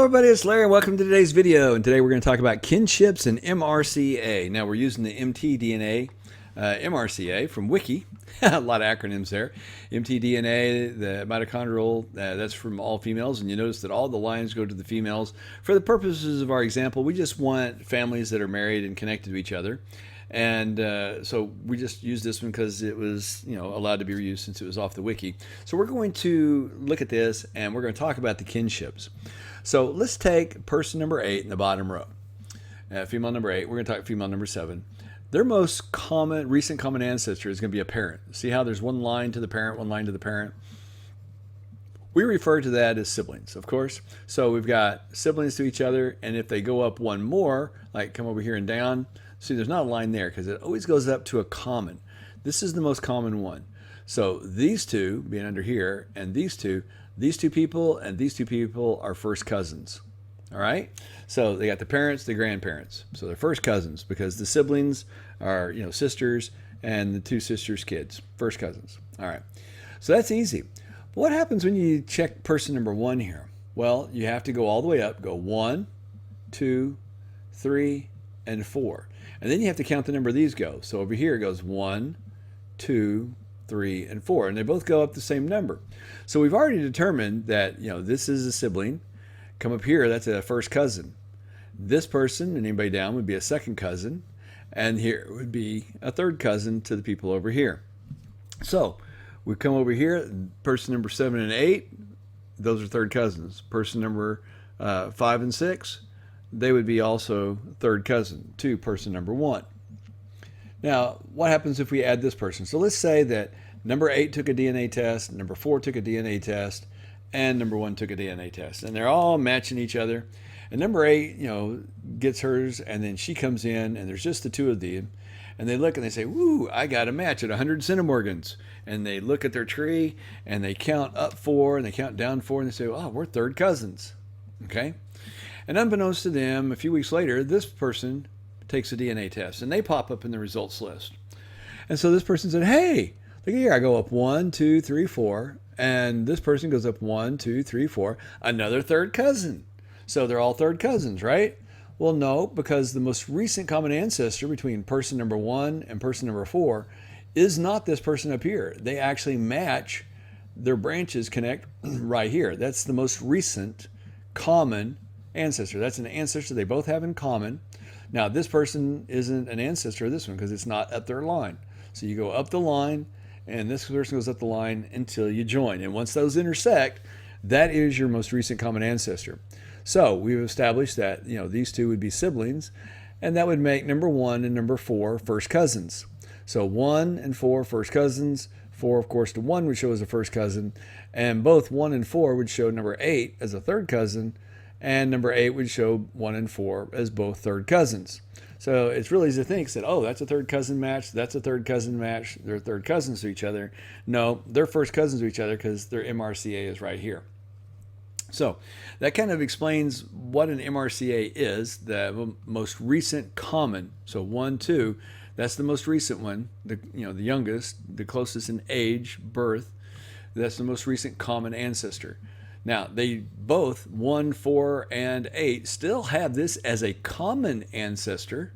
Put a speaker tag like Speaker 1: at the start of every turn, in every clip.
Speaker 1: everybody, it's Larry and welcome to today's video. And today we're going to talk about kinships and MRCA. Now we're using the mtDNA, MRCA from Wiki. A lot of acronyms there. mtDNA, the mitochondrial, that's from all females. And you notice that all the lines go to the females. For the purposes of our example, we just want families that are married and connected to each other. And so we just used this one because it was, allowed to be reused since it was off the wiki. So we're going to look at this and we're going to talk about the kinships. So let's take person number 8 in the bottom row. Female number 8, we're going to talk female number 7. Their most recent common ancestor is going to be a parent. See how there's one line to the parent, one line to the parent? We refer to that as siblings, of course. So we've got siblings to each other, and if they go up one more, like come over here and down, see, there's not a line there because it always goes up to a common. This is the most common one. So these two being under here, and these two people and these two people are first cousins. All right. So they got the parents, the grandparents. So they're first cousins because the siblings are, sisters and the two sisters' kids, first cousins. All right. So that's easy. But what happens when you check person number 1 here? Well, you have to go all the way up, go 1, 2, 3, and 4. And then you have to count the number these go. So over here it goes 1, 2, 3, and 4. And they both go up the same number. So we've already determined that, this is a sibling. Come up here, that's a first cousin. This person and anybody down would be a second cousin. And here would be a third cousin to the people over here. So we come over here, person number 7 and 8, those are third cousins. Person number 5 and 6, they would be also third cousin to person number 1. Now, what happens if we add this person? So let's say that number 8 took a DNA test, number 4 took a DNA test, and number 1 took a DNA test. And they're all matching each other. And number 8, gets hers, and then she comes in, and there's just the two of them. And they look and they say, woo, I got a match at 100 centimorgans. And they look at their tree, and they count up 4, and they count down 4, and they say, oh, we're third cousins. Okay? And unbeknownst to them, a few weeks later, this person takes a DNA test, and they pop up in the results list. And so this person said, hey, look here, I go up 1, 2, 3, 4, and this person goes up 1, 2, 3, 4, another third cousin. So they're all third cousins, right? Well, no, because the most recent common ancestor between person number 1 and person number 4 is not this person up here. They actually match, their branches connect right here. That's the most recent common ancestor. That's an ancestor they both have in common. Now, this person isn't an ancestor of this one because it's not up their line. So you go up the line, and this person goes up the line until you join. And once those intersect, that is your most recent common ancestor. So we've established that, these two would be siblings, and that would make number 1 and number 4 first cousins. So 1 and 4 first cousins. 4, of course, to 1 would show as a first cousin, and both 1 and 4 would show number 8 as a third cousin, and number 8 would show 1 and 4 as both third cousins. So it's really easy to think that, oh, that's a third cousin match, that's a third cousin match, they're third cousins to each other. No, they're first cousins to each other because their MRCA is right here. So that kind of explains what an MRCA is, the most recent common. So 1, 2, that's the most recent one, the youngest, the closest in age, birth. That's the most recent common ancestor. Now, they both, 1, 4, and 8, still have this as a common ancestor.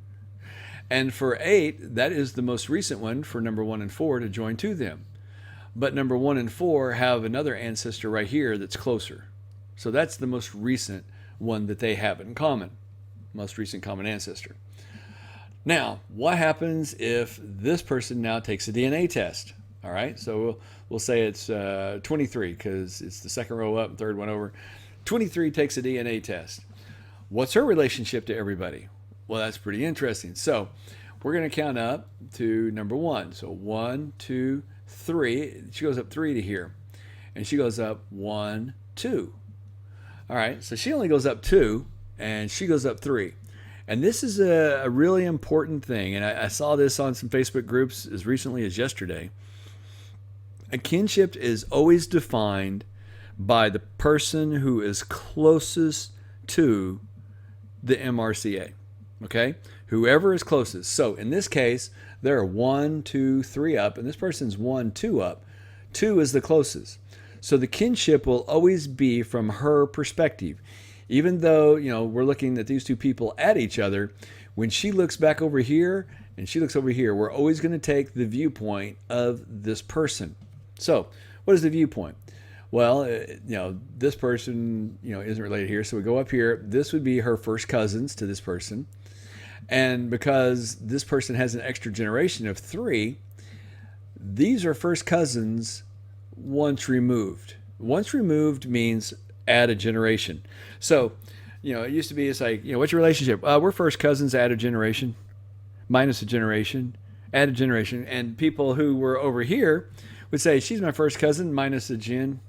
Speaker 1: And for 8, that is the most recent one for number 1 and 4 to join to them. But number 1 and 4 have another ancestor right here that's closer. So that's the most recent one that they have in common, most recent common ancestor. Now, what happens if this person now takes a DNA test? All right, so we'll say it's 23 because it's the second row up, third one over. 23 takes a DNA test. What's her relationship to everybody? Well, that's pretty interesting. So we're going to count up to number 1. So 1, 2, 3. She goes up 3 to here. And she goes up 1, 2. All right, so she only goes up 2, and she goes up 3. And this is a really important thing, and I saw this on some Facebook groups as recently as yesterday. A kinship is always defined by the person who is closest to the MRCA, okay? Whoever is closest. So in this case, there are 1, 2, 3 up, and this person's 1, 2 up. 2 is the closest. So the kinship will always be from her perspective. even though, we're looking at these two people at each other, when she looks back over here and she looks over here, we're always going to take the viewpoint of this person. So what is the viewpoint? Well, this person, isn't related here. So we go up here. This would be her first cousins to this person. And because this person has an extra generation of 3, these are first cousins once removed. Once removed means add a generation. So, it used to be, it's like, what's your relationship? We're first cousins, add a generation, minus a generation, add a generation. And people who were over here would say, she's my first cousin, minus a gen,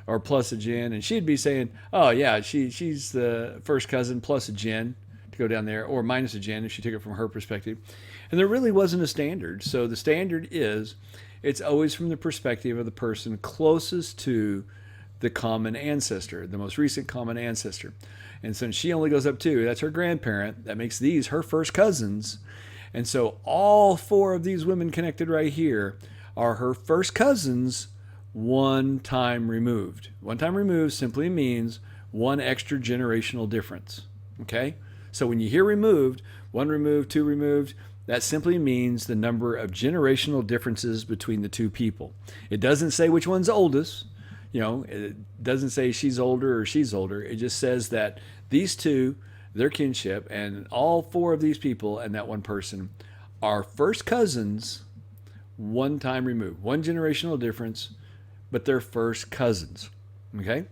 Speaker 1: or plus a gen. And she'd be saying, oh yeah, she's the first cousin plus a gen to go down there, or minus a gen if she took it from her perspective. And there really wasn't a standard. So the standard is, it's always from the perspective of the person closest to the common ancestor, the most recent common ancestor. And since she only goes up 2, that's her grandparent, that makes these her first cousins. And so all 4 of these women connected right here are her first cousins one time removed. One time removed simply means 1 extra generational difference. Okay? So when you hear removed, 1 removed, 2 removed, that simply means the number of generational differences between the 2 people. It doesn't say which one's oldest. It doesn't say she's older or she's older. It just says that these 2, their kinship, and all 4 of these people and that one person are first cousins one time removed. 1 generational difference, but they're first cousins. Okay?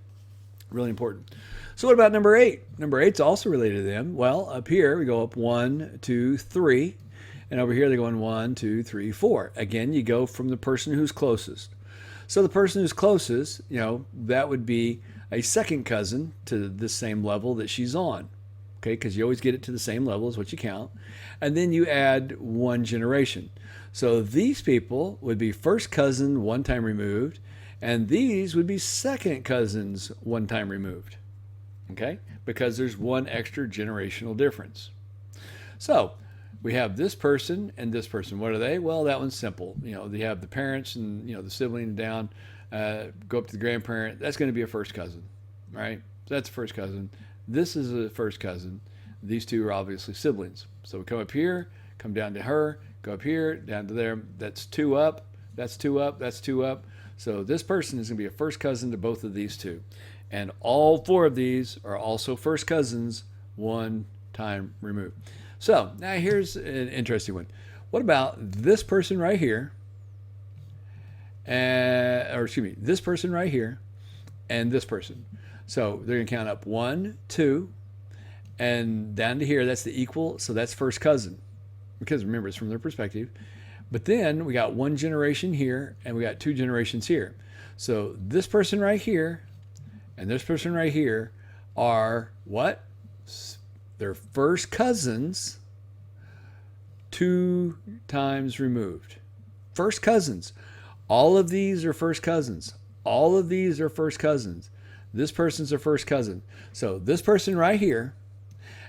Speaker 1: Really important. So what about number 8? Number 8's also related to them. Well, up here we go up 1, 2, 3. And over here they're going 1, 2, 3, 4. Again, you go from the person who's closest. So the person who's closest, that would be a second cousin to the same level that she's on. Okay, because you always get it to the same level is what you count. And then you add 1 generation. So these people would be first cousin one time removed, and these would be second cousins one time removed. Okay, because there's 1 extra generational difference. So we have this person and this person. What are they? Well, that one's simple. They have the parents and, the sibling down, go up to the grandparent. That's going to be a first cousin, right? So that's a first cousin. This is a first cousin. These 2 are obviously siblings. So we come up here, come down to her, go up here, down to there. That's 2 up. That's 2 up. That's 2 up. So this person is going to be a first cousin to both of these 2. And all 4 of these are also first cousins one time removed. So now here's an interesting one. What about this person right here, this person right here, and this person? So they're going to count up 1, 2, and down to here, that's the equal, so that's first cousin. Because remember, it's from their perspective. But then we got 1 generation here, and we got 2 generations here. So this person right here, and this person right here are what? They're first cousins 2 times removed. First cousins. All of these are first cousins. All of these are first cousins. This person's a first cousin. So this person right here,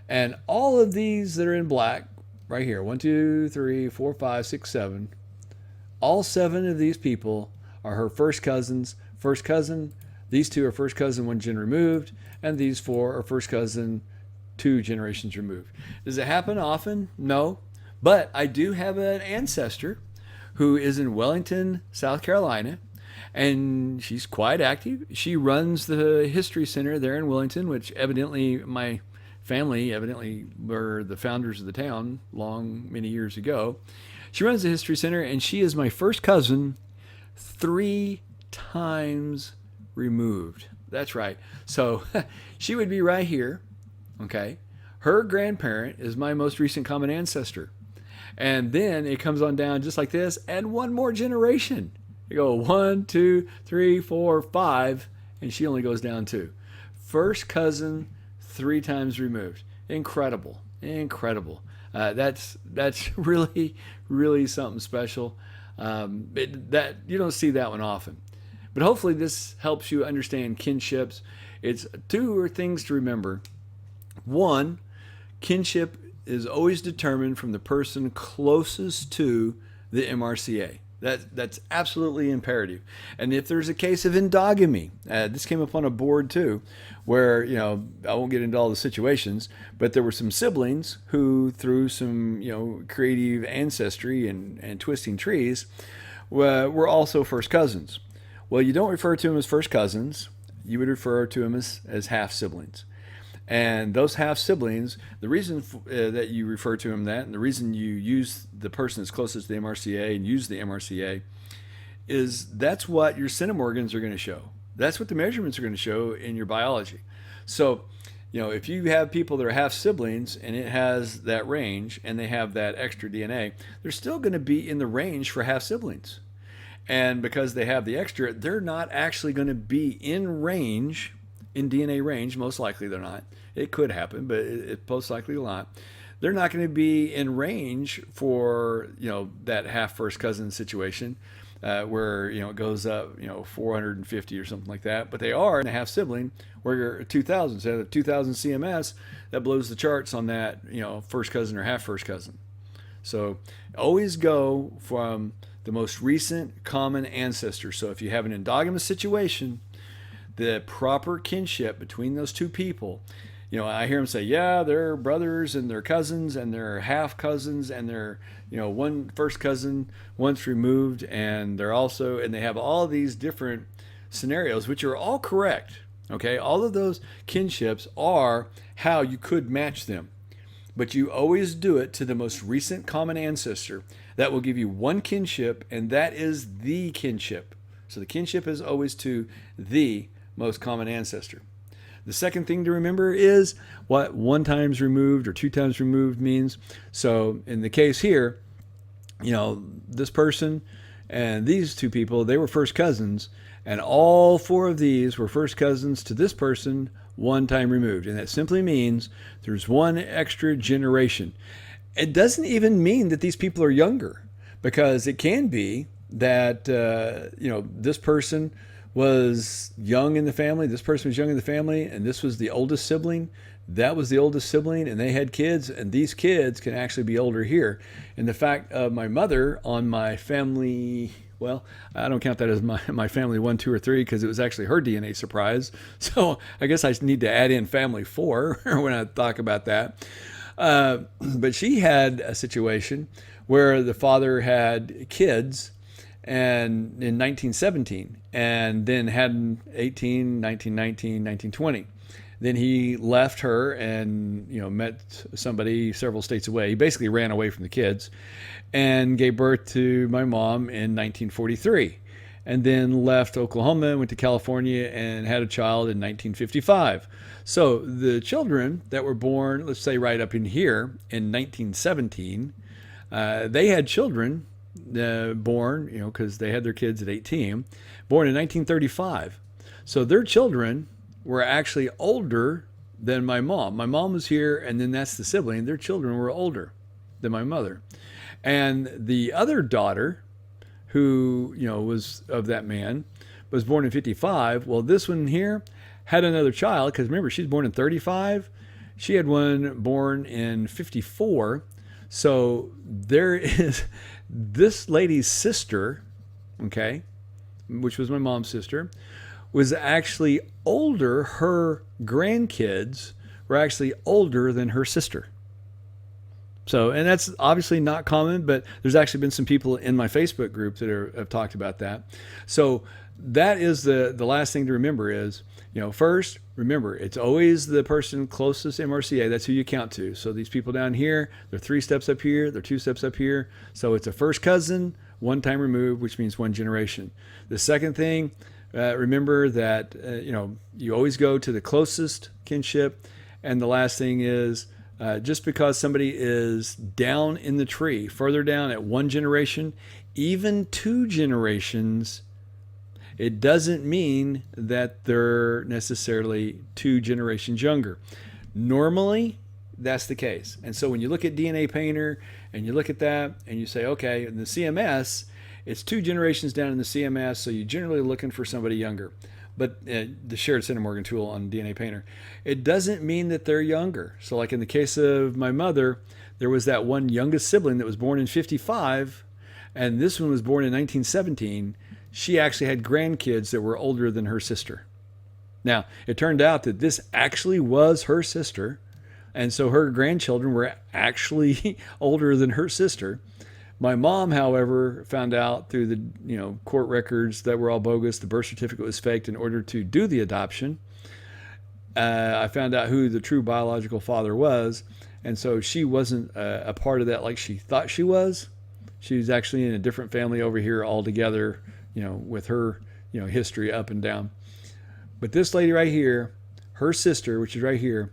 Speaker 1: and all of these that are in black right here, 1, 2, 3, 4, 5, 6, 7, all 7 of these people are her first cousins. First cousin. These 2 are first cousin 1 gen removed, and these 4 are first cousin 2 generations removed. Does it happen often? No. But I do have an ancestor who is in Wellington, South Carolina, and she's quite active. She runs the History Center there in Wellington, which evidently my family were the founders of the town many years ago. She runs the History Center, and she is my first cousin 3 times removed. That's right. So she would be right here. Okay. Her grandparent is my most recent common ancestor. And then it comes on down just like this, and 1 more generation. You go 1, 2, 3, 4, 5, and she only goes down 2. First cousin 3 times removed. Incredible. That's really, really something special. That you don't see that one often. But hopefully this helps you understand kinships. It's 2 things to remember. 1, kinship is always determined from the person closest to the MRCA. That's absolutely imperative. And if there's a case of endogamy, this came up on a board too, where, I won't get into all the situations, but there were some siblings who, through some, creative ancestry and twisting trees, were also first cousins. Well, you don't refer to them as first cousins. You would refer to them as half siblings. And those half siblings, the reason that you refer to them that, and the reason you use the person that's closest to the MRCA and use the MRCA, is that's what your centimorgans are going to show. That's what the measurements are going to show in your biology. So, if you have people that are half siblings and it has that range and they have that extra DNA, they're still going to be in the range for half siblings. And because they have the extra, they're not actually going to be in range, in DNA range. Most likely they're not. It could happen, but it most likely not. They're not going to be in range for, that half first cousin situation where, it goes up, 450 or something like that. But they are in a half sibling where you're 2000. So 2000 CMS, that blows the charts on that, first cousin or half first cousin. So always go from the most recent common ancestor. So if you have an endogamous situation, the proper kinship between those two people, I hear them say, yeah, they're brothers and they're cousins and they're half cousins and they're, one first cousin once removed, and they have all these different scenarios, which are all correct. Okay. All of those kinships are how you could match them, but you always do it to the most recent common ancestor. That will give you one kinship, and that is the kinship. So the kinship is always to the most common ancestor. The second thing to remember is what 1 times removed or 2 times removed means. So in the case here, this person and these two people, they were first cousins, and all 4 of these were first cousins to this person 1 time removed. And that simply means there's 1 extra generation. It doesn't even mean that these people are younger, because it can be that, this person was young in the family, this person was young in the family, and this was the oldest sibling, that was the oldest sibling, and they had kids, and these kids can actually be older here. And the fact of my mother on my family, well, I don't count that as my family 1, 2, or 3, because it was actually her DNA surprise. So I guess I need to add in family 4 when I talk about that. But she had a situation where the father had kids and in 1917, and then had 18, 19, 19, 1920. Then he left her and, met somebody several states away. He basically ran away from the kids and gave birth to my mom in 1943, and then left Oklahoma, went to California, and had a child in 1955. So the children that were born, let's say right up in here in 1917, they had children born, because they had their kids at 18, born in 1935. So their children were actually older than my mom. My mom was here, and then that's the sibling. Their children were older than my mother. And the other daughter, who, was of that man, was born in 55. Well, this one here had another child, because remember, she's born in 35. She had one born in 54. So there is this lady's sister, okay, which was my mom's sister, was actually older. Her grandkids were actually older than her sister. So, and that's obviously not common, but there's actually been some people in my Facebook group that have talked about that. So that is the last thing to remember is, first, remember, it's always the person closest MRCA. That's who you count to. So these people down here, they're 3 steps up here, they're 2 steps up here. So it's a first cousin, 1 time removed, which means 1 generation. The second thing, remember that, you always go to the closest kinship. And the last thing is, just because somebody is down in the tree, further down at 1 generation, even 2 generations, it doesn't mean that they're necessarily 2 generations younger. Normally, that's the case. And so when you look at DNA Painter and you look at that and you say, okay, in the CMS, it's 2 generations down in the CMS, so you're generally looking for somebody younger. But the shared centimorgan tool on DNA Painter, it doesn't mean that they're younger. So like in the case of my mother, there was that one youngest sibling that was born in 55, and this one was born in 1917, she actually had grandkids that were older than her sister. Now, it turned out that this actually was her sister, and so her grandchildren were actually older than her sister. My mom, however, found out through the court records that were all bogus. The birth certificate was faked in order to do the adoption. I found out who the true biological father was, and so she wasn't a part of that like she thought she was. She was actually in a different family over here altogether, with her, history up and down. But this lady right here, her sister, which is right here,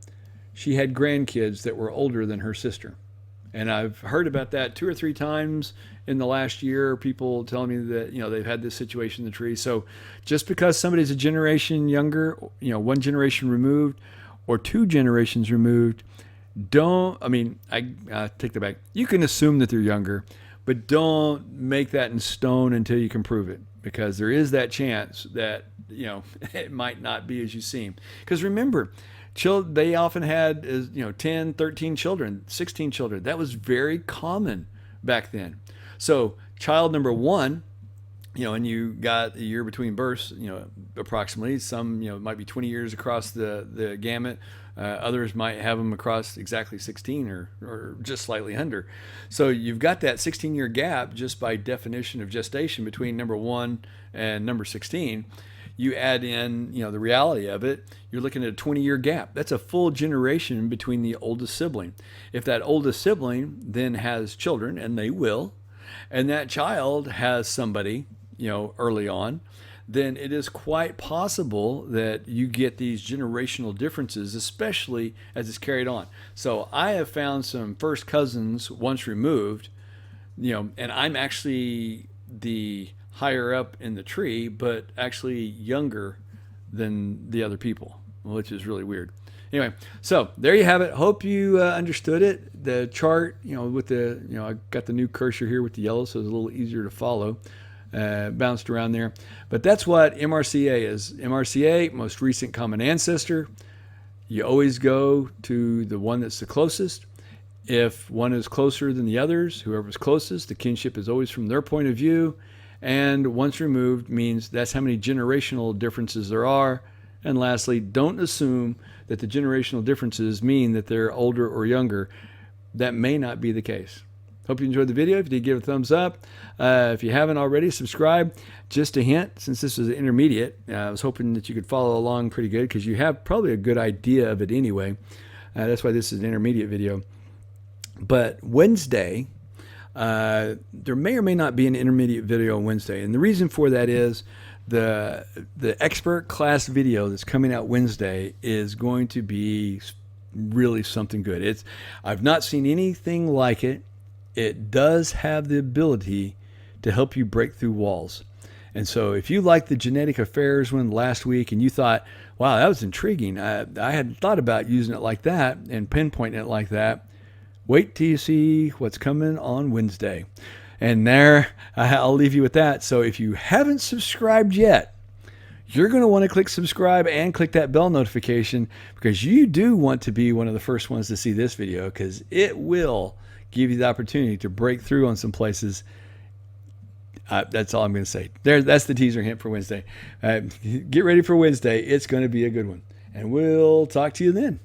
Speaker 1: she had grandkids that were older than her sister. And I've heard about that 2 or 3 times in the last year, people telling me that, they've had this situation in the tree. So just because somebody's a generation younger, 1 generation removed or 2 generations removed, I take that back. You can assume that they're younger, but don't make that in stone until you can prove it, because there is that chance that, it might not be as you seem. Because remember, they often had 10, 13 children, 16 children. That was very common back then. So child number 1, and you got a year between births, approximately. Some, might be 20 years across the gamut. Others might have them across exactly 16 or just slightly under. So you've got that 16-year gap just by definition of gestation between number 1 and number 16. You add in, the reality of it, you're looking at a 20-year gap. That's a full generation between the oldest sibling. If that oldest sibling then has children, and they will, and that child has somebody, early on, then it is quite possible that you get these generational differences, especially as it's carried on. So I have found some first cousins once removed, and I'm actually the higher up in the tree, but actually younger than the other people, which is really weird. Anyway, so there you have it. Hope you understood it. The chart, with the, I got the new cursor here with the yellow, so it's a little easier to follow. Bounced around there. But that's what MRCA is. MRCA, most recent common ancestor. You always go to the one that's the closest. If one is closer than the others, whoever's closest, the kinship is always from their point of view. And once removed means that's how many generational differences there are. And lastly, don't assume that the generational differences mean that they're older or younger. That may not be the case. Hope you enjoyed the video. If you did, give it a thumbs up. If you haven't already, subscribe. Just a hint, since this was an intermediate, I was hoping that you could follow along pretty good, because you have probably a good idea of it anyway. That's why this is an intermediate video. But Wednesday, there may or may not be an intermediate video on Wednesday. And the reason for that is the expert class video that's coming out Wednesday is going to be really something good. I've not seen anything like it. It does have the ability to help you break through walls. And so if you liked the genetic affairs one last week and you thought, wow, that was intriguing, I hadn't thought about using it like that and pinpointing it like that, wait till you see what's coming on Wednesday. And there, I'll leave you with that. So if you haven't subscribed yet, you're going to want to click subscribe and click that bell notification, because you do want to be one of the first ones to see this video, because it will give you the opportunity to break through on some places. That's all I'm going to say. That's the teaser hint for Wednesday. Get ready for Wednesday. It's going to be a good one. And we'll talk to you then.